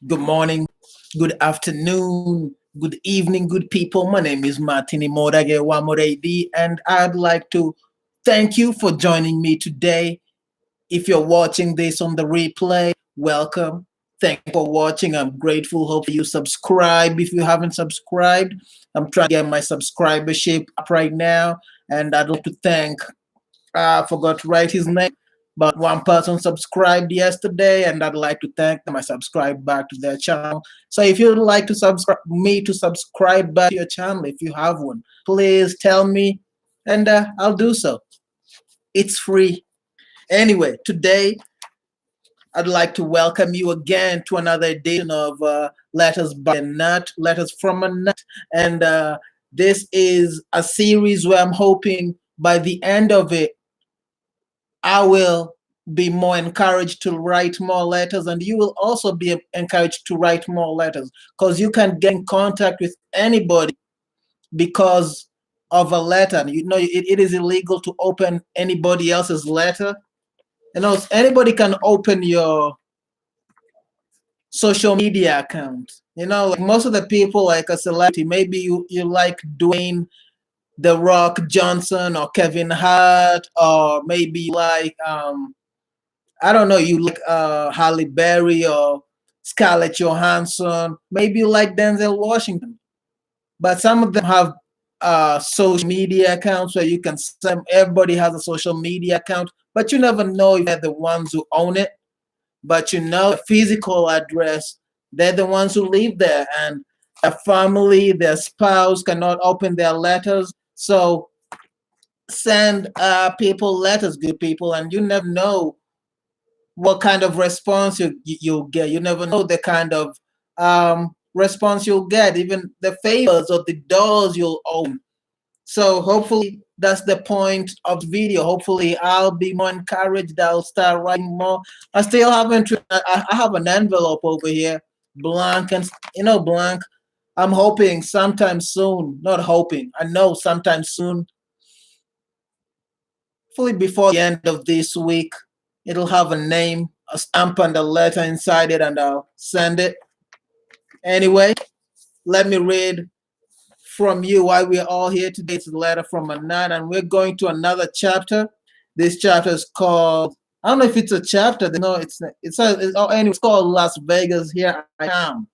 Good morning, good afternoon, good evening, good people. My name is Martini Modage Wamoredi, and I'd like to thank you for joining me today. If you're watching this on the replay, welcome. Thank you for watching. I'm grateful. Hope you subscribe if you haven't subscribed. I'm trying to get my subscribership up right now, and I'd like to thank I forgot to write his name, but one person subscribed yesterday, and I'd like to thank them. I subscribed back to their channel. So if you'd like to subscribe back to your channel, if you have one, please tell me, and I'll do so. It's free. Anyway, today I'd like to welcome you again to another edition of Letters by a Nut, Letters from a Nut, and this is a series where I'm hoping by the end of it I will be more encouraged to write more letters, and you will also be encouraged to write more letters because you can get in contact with anybody because of a letter. You know, it is illegal to open anybody else's letter. You know, anybody can open your social media account. You know, like most of the people, like a celebrity, maybe you like Dwayne The Rock Johnson or Kevin Hart, or maybe you like I don't know, you like Halle Berry or Scarlett Johansson, maybe you like Denzel Washington. But some of them have social media accounts where you can send. Everybody has a social media account, but you never know if they're the ones who own it. But you know, a physical address, they're the ones who live there, and their family, their spouse cannot open their letters. So send people letters, good people, and you never know what kind of response you'll get. You never know the kind of response you'll get, even the favors or the doors you'll open. So hopefully that's the point of the video. Hopefully I'll be more encouraged. I'll start writing more. I still haven't. I have an envelope over here, blank, and blank. I'm hoping sometime soon. Not hoping. I know sometime soon. Hopefully before the end of this week, it'll have a name, a stamp, and a letter inside it, and I'll send it. Anyway, let me read from you why we're all here today. It's a letter from a nut, and we're going to another chapter. This chapter is called, I don't know if it's a chapter. No, anyway, it's called Las Vegas. Here I am.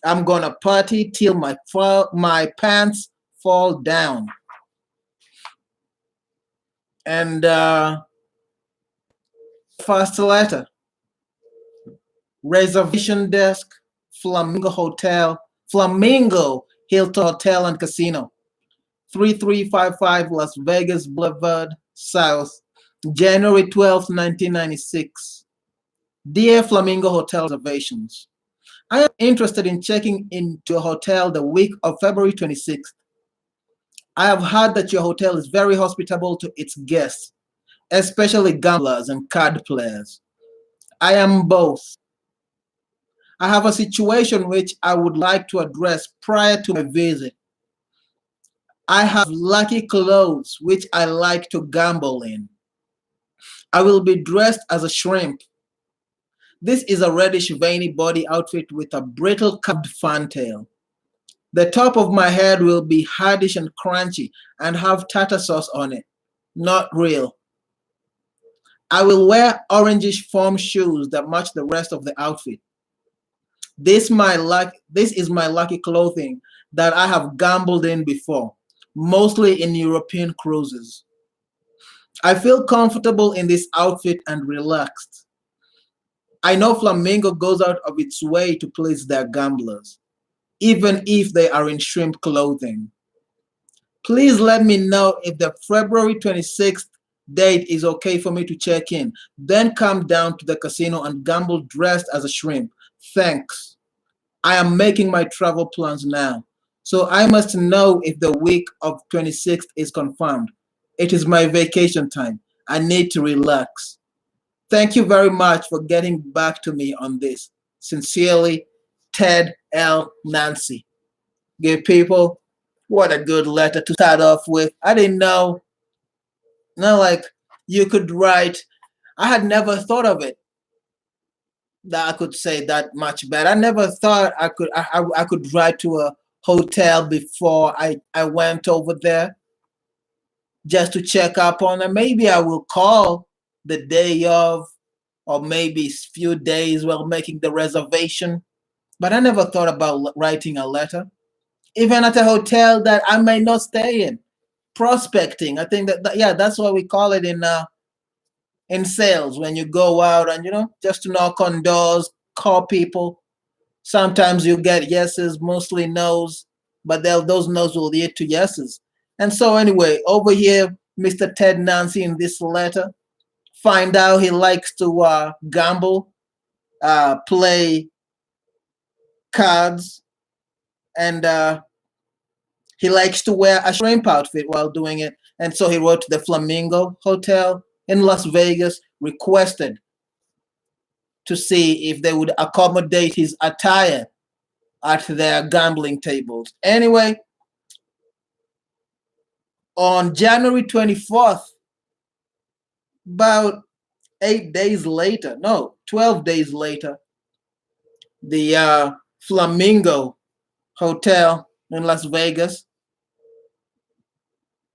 I'm gonna party till my pants fall down. And first letter. Reservation desk, Flamingo Hilton Hotel and Casino, 3355 Las Vegas Boulevard South, January 12th, 1996. Dear Flamingo Hotel Reservations, I am interested in checking into a hotel the week of February 26th. I have heard that your hotel is very hospitable to its guests, especially gamblers and card players. I am both. I have a situation which I would like to address prior to my visit. I have lucky clothes which I like to gamble in. I will be dressed as a shrimp. This is a reddish veiny body outfit with a brittle curved fantail. The top of my head will be hardish and crunchy and have tartar sauce on it. Not real. I will wear orangish foam shoes that match the rest of the outfit. This is my lucky clothing that I have gambled in before, mostly in European cruises. I feel comfortable in this outfit and relaxed. I know Flamingo goes out of its way to please their gamblers, even if they are in shrimp clothing. Please let me know if the February 26th date is okay for me to check in, then come down to the casino and gamble dressed as a shrimp. Thanks. I am making my travel plans now, so I must know if the week of 26th is confirmed. It is my vacation time. I need to relax. Thank you very much for getting back to me on this. Sincerely, Ted L. Nancy. Good people, what a good letter to start off with. I didn't know, like you could write I had never thought of it that I could say that much better. I never thought I could write to a hotel before I went over there just to check up on them. Maybe I will call the day of, or maybe a few days while making the reservation. But I never thought about writing a letter, even at a hotel that I may not stay in. Prospecting, I think yeah, that's what we call it in sales, when you go out and just to knock on doors, call people. Sometimes you get yeses, mostly no's, but those no's will lead to yeses. And so anyway, over here, Mr. Ted Nancy in this letter, find out he likes to gamble, play cards, and he likes to wear a shrimp outfit while doing it. And so he wrote to the Flamingo Hotel in Las Vegas, requested to see if they would accommodate his attire at their gambling tables. Anyway, on January 24th, about 8 days later, no, 12 days later, the Flamingo Hotel in Las Vegas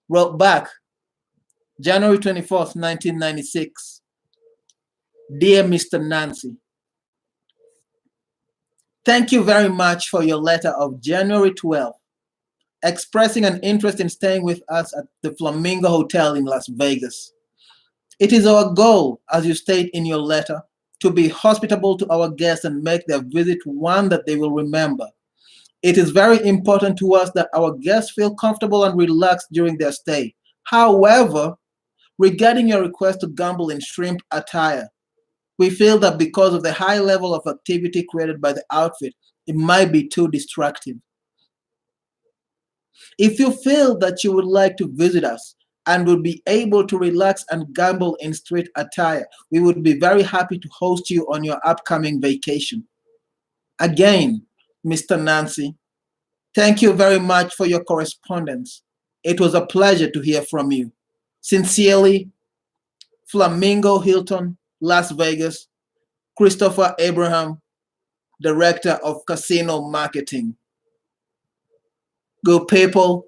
wrote back, January 24th, 1996. Dear Mr. Nancy, thank you very much for your letter of January 12th, expressing an interest in staying with us at the Flamingo Hotel in Las Vegas. It is our goal, as you state in your letter, to be hospitable to our guests and make their visit one that they will remember. It is very important to us that our guests feel comfortable and relaxed during their stay. However, regarding your request to gamble in shrimp attire, we feel that because of the high level of activity created by the outfit, it might be too distracting. If you feel that you would like to visit us and would be able to relax and gamble in street attire, we would be very happy to host you on your upcoming vacation. Again, Mr. Nancy, thank you very much for your correspondence. It was a pleasure to hear from you. Sincerely, Flamingo Hilton, Las Vegas, Christopher Abraham, Director of Casino Marketing. Good people,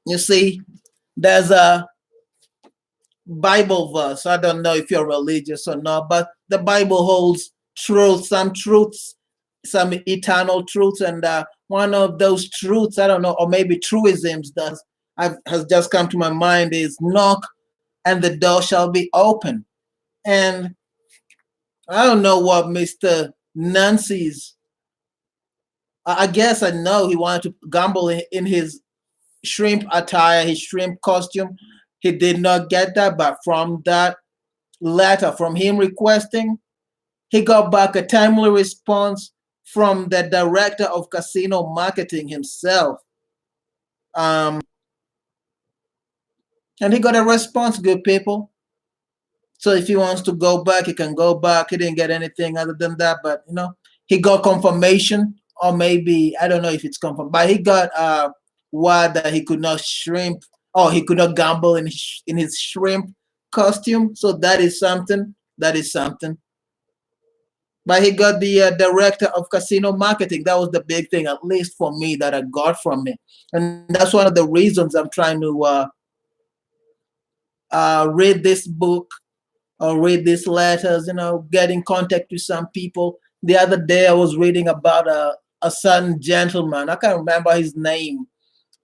you see, there's a Bible verse. I don't know if you're religious or not, but the Bible holds truths, some eternal truths, and one of those truths, I don't know, or maybe truisms that has just come to my mind is knock and the door shall be open. And I don't know what Mr. Nancy's, I guess I know he wanted to gamble in his shrimp attire, his shrimp costume. He did not get that, but from that letter, from him requesting, he got back a timely response from the Director of Casino Marketing himself. And he got a response, good people. So if he wants to go back, he can go back. He didn't get anything other than that, but he got confirmation, or maybe I don't know if it's confirmed, but he got word that he could not shrimp, or he could not gamble in his shrimp costume. So that is something. That is something. But he got the Director of Casino Marketing. That was the big thing, at least for me, that I got from it, and that's one of the reasons I'm trying to read this book or read these letters, get in contact with some people. The other day I was reading about a certain gentleman. I can't remember his name,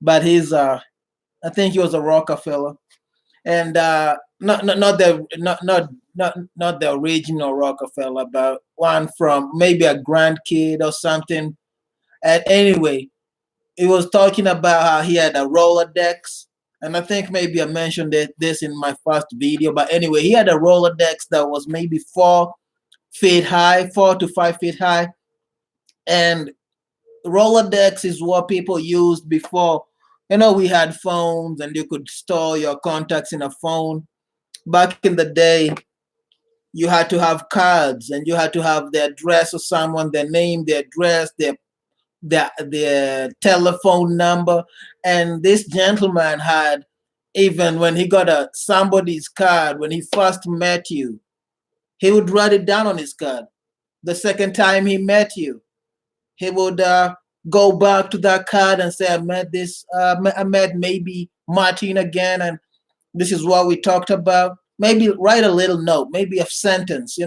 but I think he was a Rockefeller. And not the original Rockefeller, but one from maybe a grandkid or something. And anyway, he was talking about how he had a Rolodex. And I think maybe I mentioned this in my first video, but anyway, he had a Rolodex that was maybe 4 feet high, 4 to 5 feet high. And Rolodex is what people used before. We had phones and you could store your contacts in a phone. Back in the day, you had to have cards and you had to have the address of someone, their name, their address, their telephone number. And this gentleman had, even when he got somebody's card, when he first met you, He would write it down on his card. The second time he met you, he would go back to that card and say, I met maybe Martin again, and this is what we talked about. Maybe write a little note, maybe a sentence,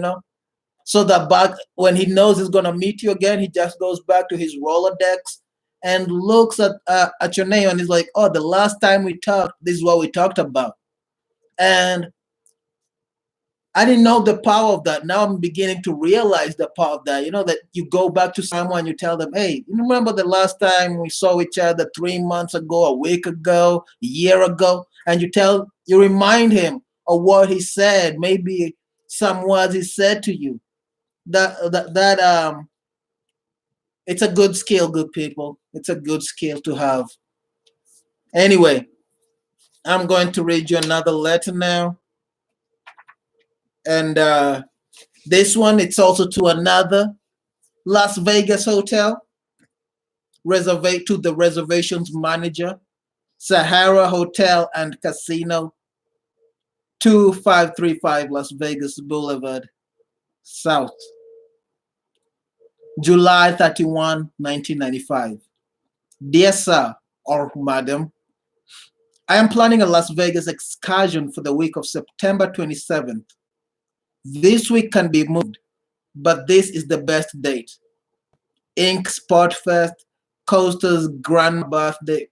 so that back when he knows he's gonna meet you again, he just goes back to his Rolodex and looks at your name and he's like, oh, the last time we talked, this is what we talked about. And I didn't know the power of that. Now I'm beginning to realize the power of that. That you go back to someone, you tell them, hey, you remember the last time we saw each other 3 months ago, a week ago, a year ago? And you remind him of what he said, maybe some words he said to you. That it's a good skill, good people. It's a good skill to have. Anyway, I'm going to read you another letter now. And this one, it's also to another Las Vegas hotel. To the reservations manager, Sahara Hotel and Casino, 2535 Las Vegas Boulevard, South. July 31, 1995. Dear sir or madam, I am planning a Las Vegas excursion for the week of September 27th. This week can be moved, but this is the best date. Ink Sport Fest, Coaster's grandma birthday,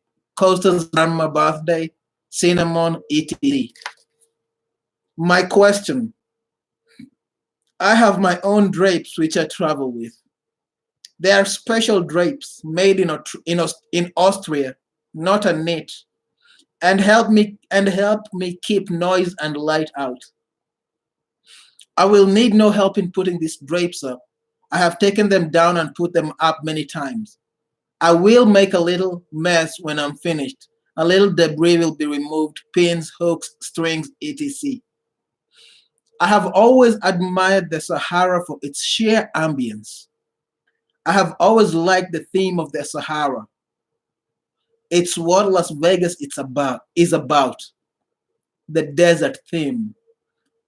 cinnamon, etc. My question: I have my own drapes which I travel with. They are special drapes made in Austria, not a knit, and help me keep noise and light out. I will need no help in putting these drapes up. I have taken them down and put them up many times. I will make a little mess when I'm finished. A little debris will be removed, pins, hooks, strings, etc. I have always admired the Sahara for its sheer ambience. I have always liked the theme of the Sahara. It's what Las Vegas is about, the desert theme.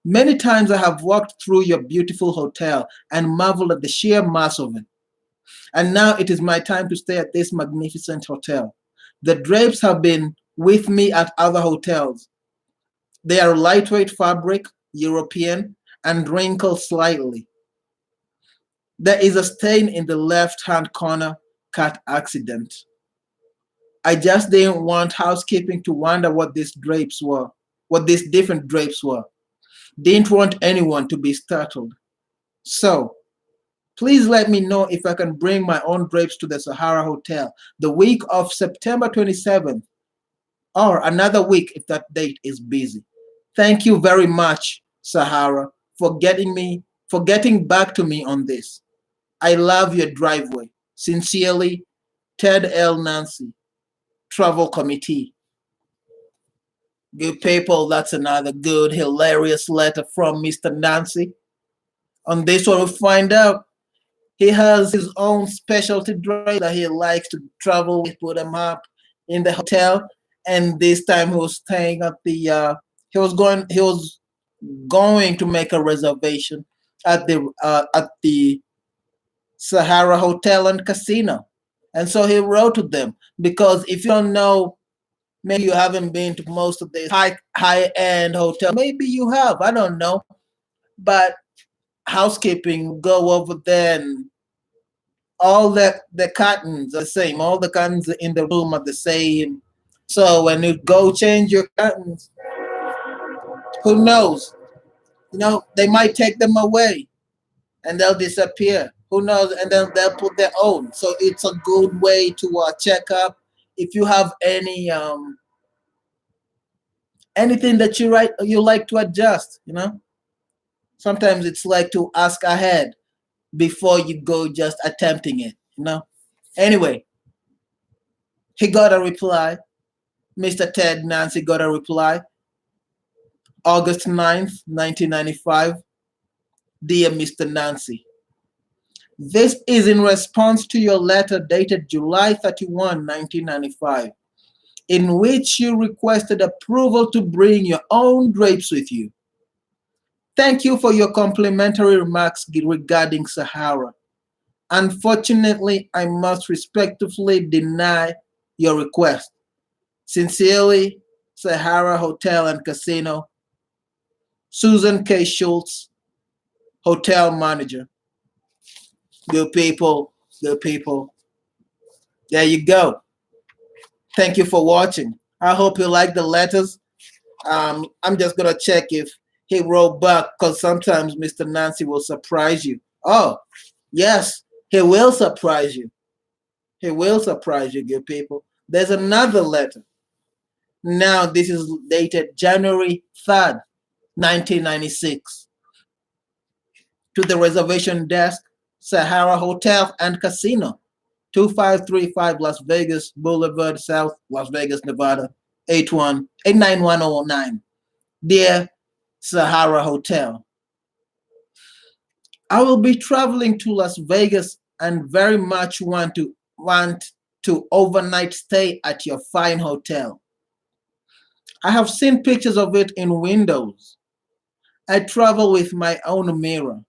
Many times I have walked through your beautiful hotel and marveled at the sheer mass of it. And now it is my time to stay at this magnificent hotel. The drapes have been with me at other hotels. They are lightweight fabric, European, and wrinkled slightly. There is a stain in the left-hand corner, cut accident. I just didn't want housekeeping to wonder what these different drapes were. Didn't want anyone to be startled. So, please let me know if I can bring my own drapes to the Sahara Hotel the week of September 27th, or another week if that date is busy. Thank you very much, Sahara, for getting back to me on this. I love your driveway. Sincerely, Ted L. Nancy, Travel Committee. Good people, that's another good, hilarious letter from Mr. Nancy. On this one, we find out he has his own specialty drive that he likes to travel with, put them up in the hotel. And this time he was staying at he was going to make a reservation at the Sahara Hotel and Casino. And so he wrote to them, because if you don't know, maybe you haven't been to most of the high-end hotels. Maybe you have, I don't know. But housekeeping go over there, and all the curtains are the same. All the curtains in the room are the same. So when you go change your curtains, who knows? They might take them away and they'll disappear. Who knows? And then they'll put their own. So it's a good way to check up if you have anything that you like to adjust. Sometimes it's like to ask ahead before you go just attempting it. Anyway, he got a reply. Mr. Ted Nancy got a reply. August 9th, 1995. Dear Mr. Nancy, this is in response to your letter dated July 31, 1995, in which you requested approval to bring your own drapes with you. Thank you for your complimentary remarks regarding Sahara. Unfortunately, I must respectfully deny your request. Sincerely, Sahara Hotel and Casino, Susan K. Schultz, Hotel Manager. Good people, good people. There you go. Thank you for watching. I hope you like the letters. I'm just gonna check if he wrote back because sometimes Mr. Nancy will surprise you. Oh, yes, he will surprise you. He will surprise you, good people. There's another letter. Now, this is dated January 3rd, 1996. To the reservation desk, Sahara Hotel and Casino, 2535 Las Vegas Boulevard, South Las Vegas, Nevada, 89109. Dear Sahara Hotel, I will be traveling to Las Vegas and very much want to overnight stay at your fine hotel. I have seen pictures of it in windows. I travel with my own mirror.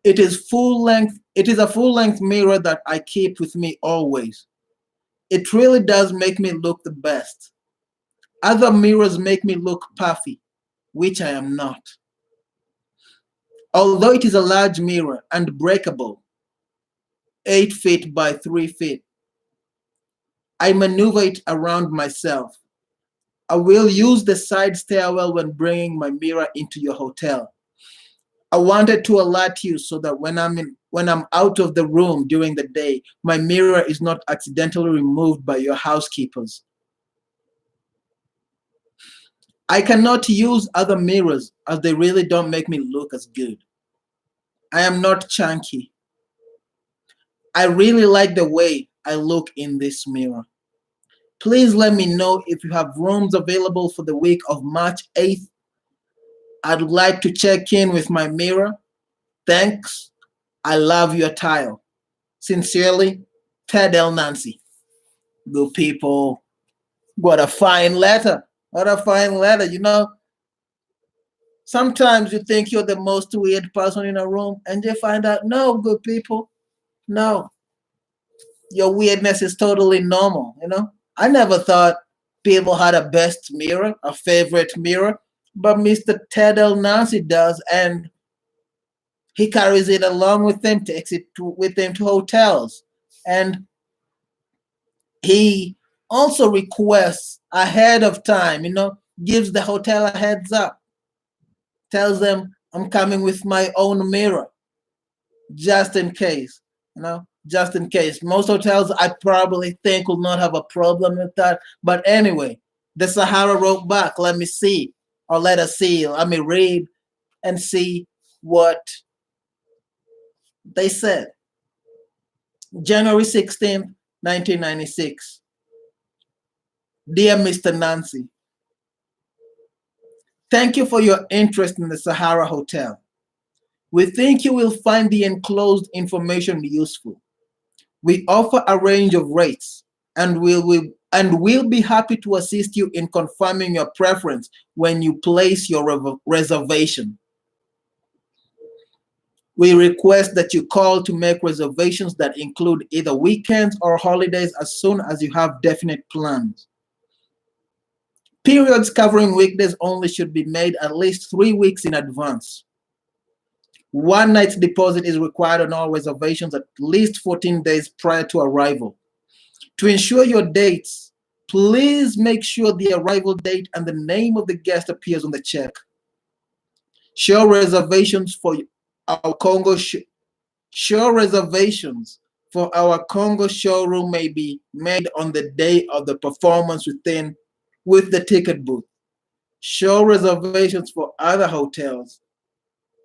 It is a full-length mirror that I keep with me always. It really does make me look the best. Other mirrors make me look puffy, which I am not. Although it is a large mirror and breakable, 8 feet by 3 feet, I maneuver it around myself. I will use the side stairwell when bringing my mirror into your hotel. I wanted to alert you so that when I'm out of the room during the day, my mirror is not accidentally removed by your housekeepers. I cannot use other mirrors as they really don't make me look as good. I am not chunky. I really like the way I look in this mirror. Please let me know if you have rooms available for the week of March 8th. I'd like to check in with my mirror. Thanks. I love your tile. Sincerely, Ted L. Nancy. Good people. What a fine letter. What a fine letter. You know, sometimes you think you're the most weird person in a room and you find out, no, good people, no. Your weirdness is totally normal, you know? I never thought people had a best mirror, a favorite mirror, but Mr. Ted L. Nancy does, and he carries it along with him with him to hotels. And he also requests ahead of time, you know, gives the hotel a heads up, tells them, I'm coming with my own mirror, just in case, you know, just in case. Most hotels, I probably think, will not have a problem with that. But anyway, the Sahara wrote back, let me see, or let us see, let me read and see what they said. January 16th, 1996. Dear Mr. Nancy, thank you for your interest in the Sahara Hotel. We think you will find the enclosed information useful. We offer a range of rates and we'll be happy to assist you in confirming your preference when you place your reservation. We request that you call to make reservations that include either weekends or holidays as soon as you have definite plans. Periods covering weekdays only should be made at least 3 weeks in advance. One night's deposit is required on all reservations at least 14 days prior to arrival. To ensure your dates, please make sure the arrival date and the name of the guest appears on the check. Show reservations for our Congo showroom may be made on the day of the performance with the ticket booth. Show reservations for other hotels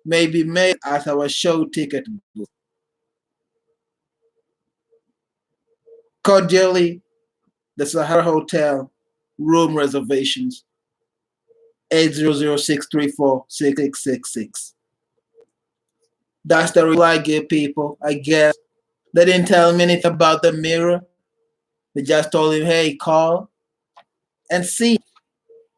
may be made at our show ticket booth. Cordially, the Sahara Hotel, room reservations, 800-634-6666. That's the reply I give people. I guess they didn't tell me anything about the mirror. They just told him, hey, call and see.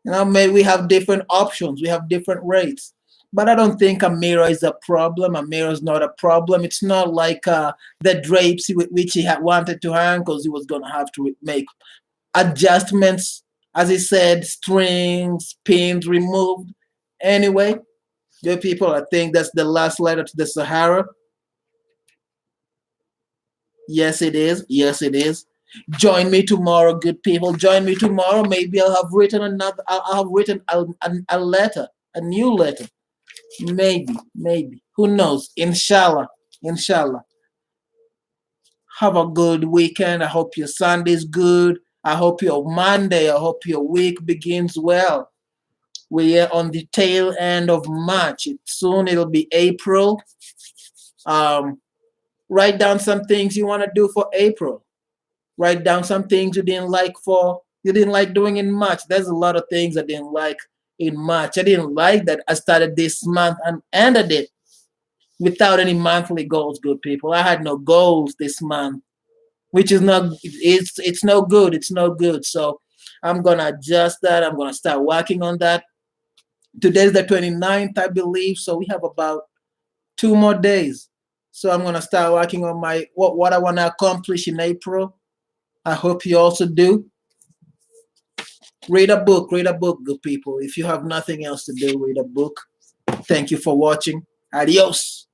You know, maybe we have different options. We have different rates. But I don't think a mirror is a problem. A mirror is not a problem. It's not like the drapes with which he had wanted to hang, because he was going to have to make adjustments, as he said, strings, pins removed. Anyway, dear people, I think that's the last letter to the Sahara. Yes, it is. Yes, it is. Join me tomorrow, good people. Join me tomorrow. Maybe I'll have written another. I'll have written a letter, a new letter. Maybe, maybe. Who knows? Inshallah, inshallah. Have a good weekend. I hope your Sunday's good. I hope your Monday. I hope your week begins well. We are on the tail end of March. Soon it'll be April. Um, Write down some things you want to do for April. Write down some things you didn't like doing in March. There's a lot of things I didn't like in March. I didn't like that I started this month and ended it without any monthly goals, good people. I had no goals this month, which is not it's no good. It's no good. So I'm gonna adjust that. I'm gonna start working on that. Today's the 29th, I believe. So we have about 2 more days. So I'm gonna start working on my what I wanna accomplish in April. I hope you also do. Read a book, good people. If you have nothing else to do, read a book. Thank you for watching. Adios.